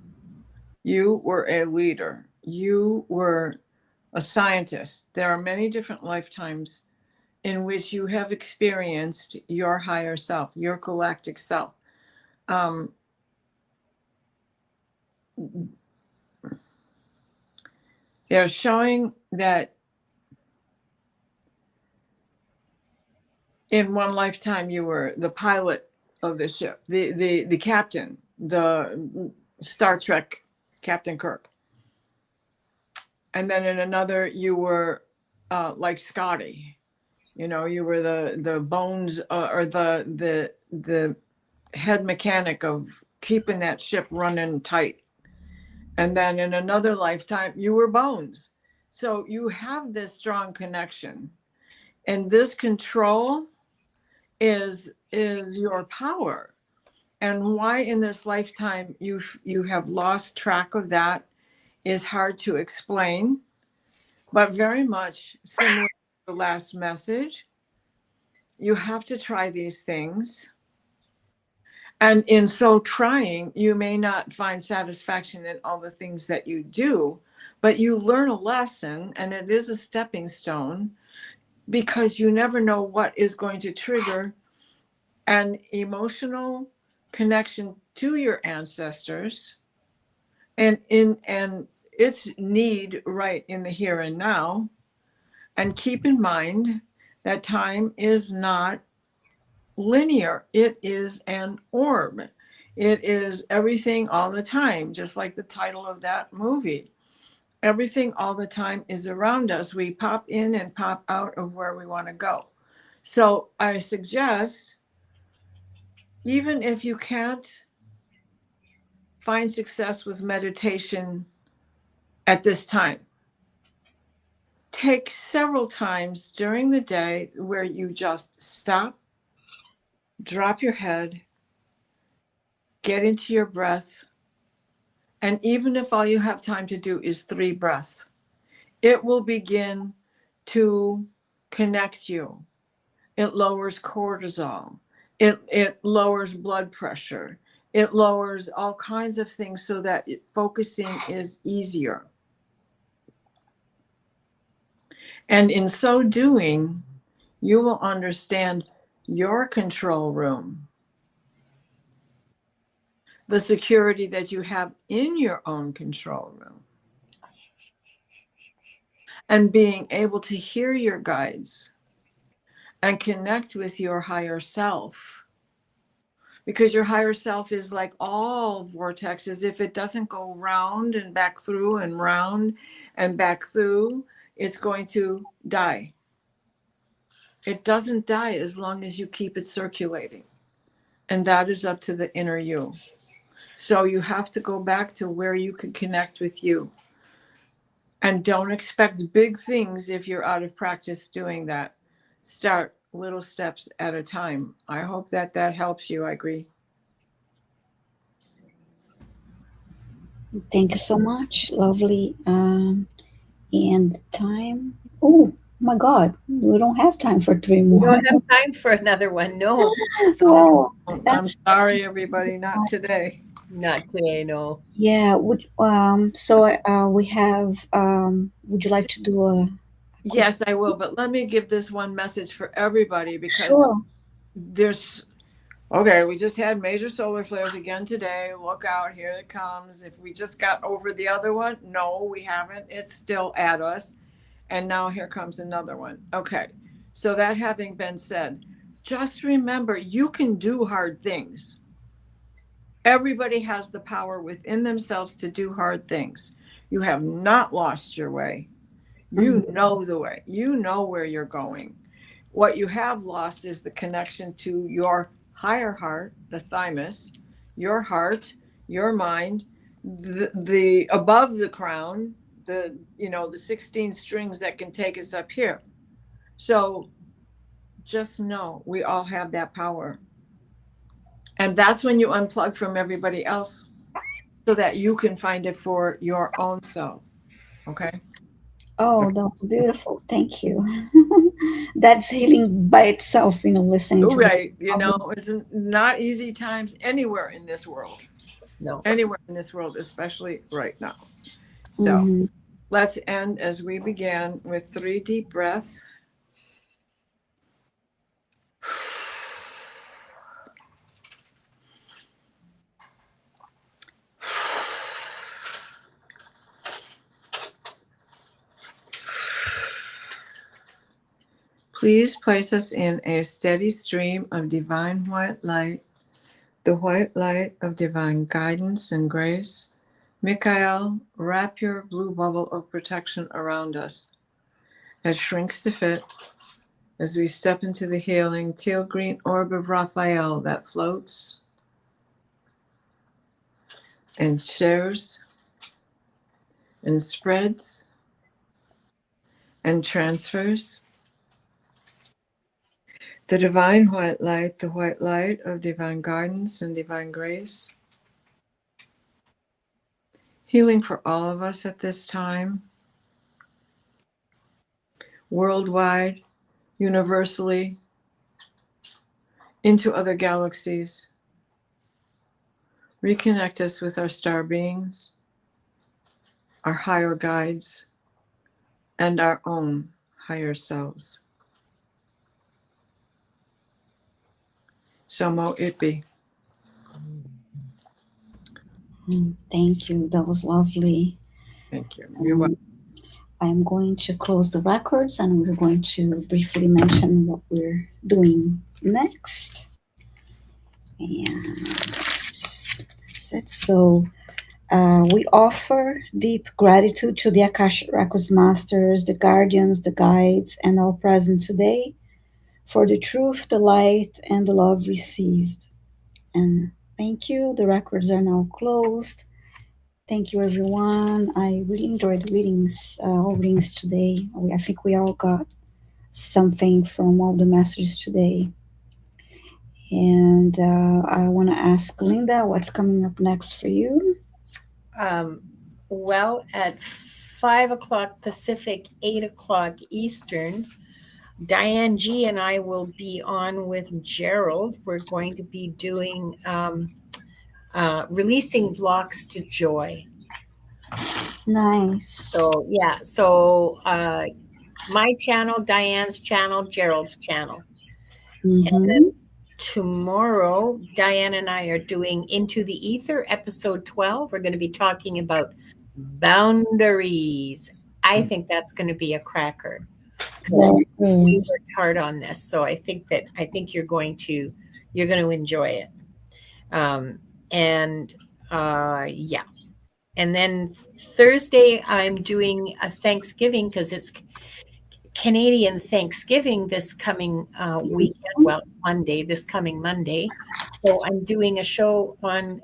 Speaker 2: You were a leader. You were a scientist. There are many different lifetimes in which you have experienced your higher self, your galactic self. Um, they're showing that in one lifetime you were the pilot of the ship, the captain, the Star Trek Captain Kirk, and then in another you were like Scotty. You know, you were the bones or the head mechanic of keeping that ship running tight. And then in another lifetime, you were Bones. So you have this strong connection, and this control is your power. And why in this lifetime you have lost track of that is hard to explain, but very much similar to the last message. You have to try these things. And in so trying, you may not find satisfaction in all the things that you do, but you learn a lesson, and it is a stepping stone because you never know what is going to trigger an emotional connection to your ancestors and its need right in the here and now. And keep in mind that time is not linear. It is an orb. It is everything all the time, just like the title of that movie. Everything all the time is around us. We pop in and pop out of where we want to go. So I suggest, even if you can't find success with meditation at this time, take several times during the day where you just stop, drop your head, get into your breath. And even if all you have time to do is 3 breaths, it will begin to connect you. It lowers cortisol. It lowers blood pressure. It lowers all kinds of things so that focusing is easier. And in so doing, you will understand your control room, the security that you have in your own control room, and being able to hear your guides and connect with your higher self. Because your higher self is like all vortexes. If it doesn't go round and back through and round and back through, it's going to die. It doesn't die as long as you keep it circulating. And that is up to the inner you. So you have to go back to where you can connect with you. And don't expect big things if you're out of practice doing that. Start little steps at a time. I hope that that helps you. I agree.
Speaker 1: Thank you so much. Lovely. And time. Oh my God, we don't have time for 3
Speaker 3: We
Speaker 1: more.
Speaker 3: don't have time for another one. No,
Speaker 1: Oh,
Speaker 2: I'm sorry, everybody, not today.
Speaker 3: not today. No.
Speaker 1: yeah. We have. Would you like to do a?
Speaker 2: Yes, I will. But let me give this one message for everybody, because
Speaker 1: Sure.
Speaker 2: there's, okay, we just had major solar flares again today. Look out, here it comes. If we just got over the other one, no, we haven't. It's still at us. And now here comes another one. Okay. So that having been said, just remember you can do hard things. Everybody has the power within themselves to do hard things. You have not lost your way. You know the way. You know where you're going. What you have lost is the connection to your higher heart, the thymus, your heart, your mind, the above the crown, the 16 strings that can take us up here. So just know we all have that power. And that's when you unplug from everybody else so that you can find it for your own self. Okay?
Speaker 1: Oh, that was beautiful. Thank you. That's healing by itself. Listening to that.
Speaker 2: Right. It's not easy times anywhere in this world.
Speaker 3: No.
Speaker 2: Anywhere in this world, especially right now. So
Speaker 1: Mhm.
Speaker 2: let's end as we began with 3 deep breaths. Please place us in a steady stream of divine white light, the white light of divine guidance and grace. Michael, wrap your blue bubble of protection around us. It shrinks to fit as we step into the healing teal green orb of Raphael that floats and shares and spreads and transfers. The divine white light, the white light of divine guidance and divine grace. Healing for all of us at this time, worldwide, universally, into other galaxies. Reconnect us with our star beings, our higher guides, and our own higher selves. So mo it be.
Speaker 1: Thank you. That was lovely.
Speaker 2: Thank you. You're welcome.
Speaker 1: I'm going to close the records and we're going to briefly mention what we're doing next. And that's it. So we offer deep gratitude to the Akashic Records masters, the guardians, the guides, and all present today for the truth, the light, and the love received. And thank you. The records are now closed. Thank you, everyone. I really enjoyed the readings, all readings today. I think we all got something from all the messages today. And I want to ask Linda, what's coming up next for you?
Speaker 3: Um, well, at 5 o'clock Pacific, 8 o'clock Eastern, Diane G and I will be on with Gerald. We're going to be doing releasing blocks to joy.
Speaker 1: Nice.
Speaker 3: So yeah, so my channel, Diane's channel, Gerald's channel. And then tomorrow, Diane and I are doing Into the Ether, episode 12. We're going to be talking about boundaries. I think that's going to be a cracker. We worked hard on this, so I think you're going to enjoy it. Yeah, and then Thursday I'm doing a Thanksgiving because it's Canadian Thanksgiving this coming weekend. Well, this coming Monday. So I'm doing a show on,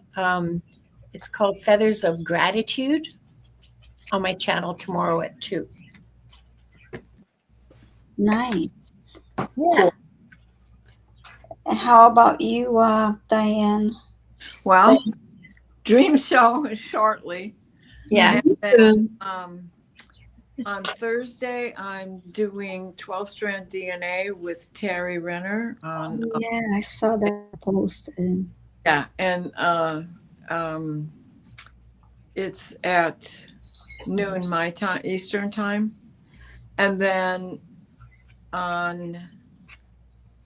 Speaker 3: it's called Feathers of Gratitude on my channel tomorrow at 2.
Speaker 1: Nice.
Speaker 3: Yeah.
Speaker 1: And how about you, Diane?
Speaker 2: Well, dream show is shortly.
Speaker 3: Yeah.
Speaker 2: And then, on Thursday, I'm doing 12-strand DNA with Terry Renner.
Speaker 1: Yeah, I saw that post.
Speaker 2: Yeah, and it's at noon my time, Eastern time. And then on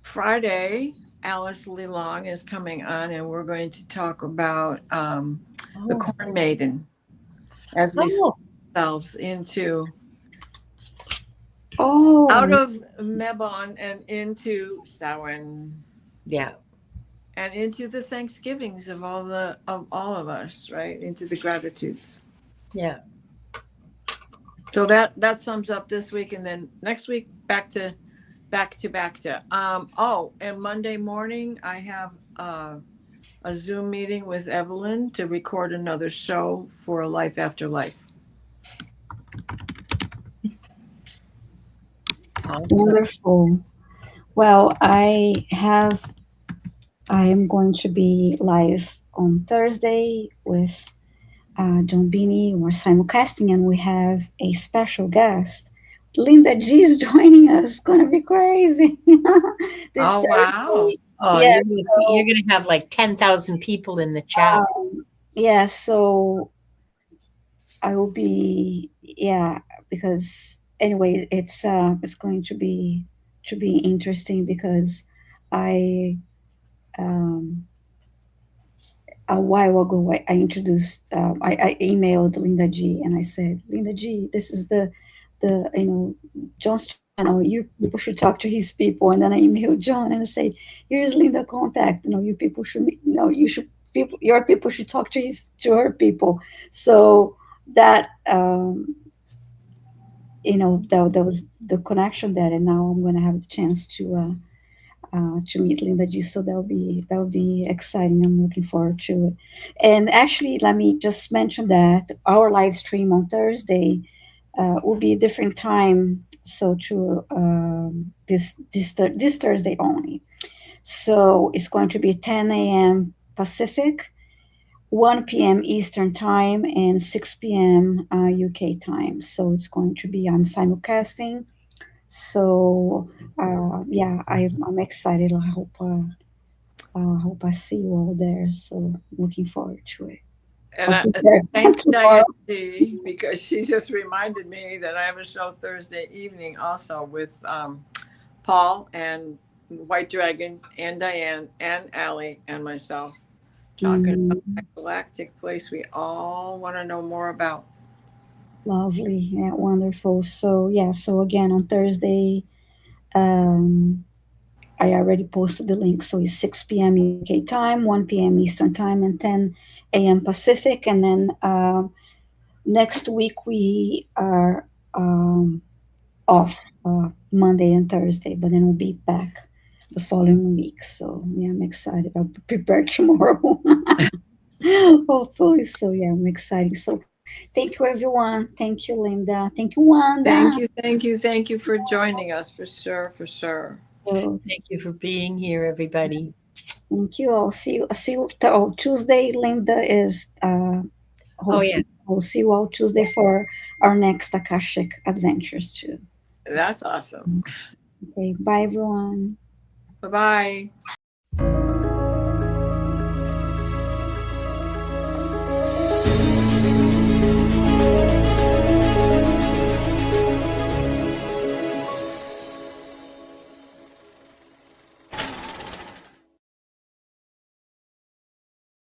Speaker 2: Friday, Alice Lee Long is coming on, and we're going to talk about the Corn Maiden as we set ourselves into out of Mebon and into Samhain.
Speaker 3: Yeah.
Speaker 2: And into the Thanksgivings of all of us, right? Into the gratitudes.
Speaker 3: Yeah.
Speaker 2: So that sums up this week, and then next week back to. And Monday morning I have a Zoom meeting with Evelyn to record another show for Life After Life.
Speaker 1: Wonderful. Well, I am going to be live on Thursday with John Beanie. We're simulcasting, and we have a special guest. Linda G is joining us. It's going to be crazy.
Speaker 2: Wow.
Speaker 3: Oh,
Speaker 1: yeah,
Speaker 3: you're going to have like 10,000 people in the chat.
Speaker 1: Yeah, so I will be, because anyway, it's going to be interesting because I a while ago I introduced I emailed Linda G and I said, Linda G, this is the John's channel. You people should talk to his people. And then I emailed John and I said, here's Linda contact. You people should you should your people should talk to her people. So that that was the connection there, and now I'm going to have the chance to meet Linda G. So that'll be exciting. I'm looking forward to it. And actually, let me just mention that our live stream on Thursday will be a different time. So to this Thursday only. So it's going to be 10 a.m. Pacific, 1 p.m. Eastern time, and 6 p.m. UK time. So it's going to be I'm simulcasting. So I'm excited. I hope I see you all there. So looking forward to it.
Speaker 2: And thanks Diane D, because she just reminded me that I have a show Thursday evening also with Paul and White Dragon and Diane and Allie and myself talking about that galactic place we all want to know more about.
Speaker 1: Lovely. Yeah, wonderful. So yeah, so again on Thursday, um, I already posted the link. So it's 6 p.m. UK time, 1 p.m. Eastern time, and 10 a.m. Pacific. And then next week we are off Monday and Thursday, but then we'll be back the following week. So yeah, I'm excited. I'll be prepared tomorrow. Hopefully. So yeah, I'm excited. So thank you everyone. Thank you, Linda. Thank you, Wanda.
Speaker 2: Thank you for joining us for sure, for sure.
Speaker 1: So
Speaker 3: Thank you for being here, everybody.
Speaker 1: thank you. See you Tuesday. Linda is
Speaker 3: Oh, yeah.
Speaker 1: hosting. I'll see you all Tuesday for our next Akashic Adventures too.
Speaker 2: That's awesome.
Speaker 1: Okay, bye everyone.
Speaker 2: Bye bye.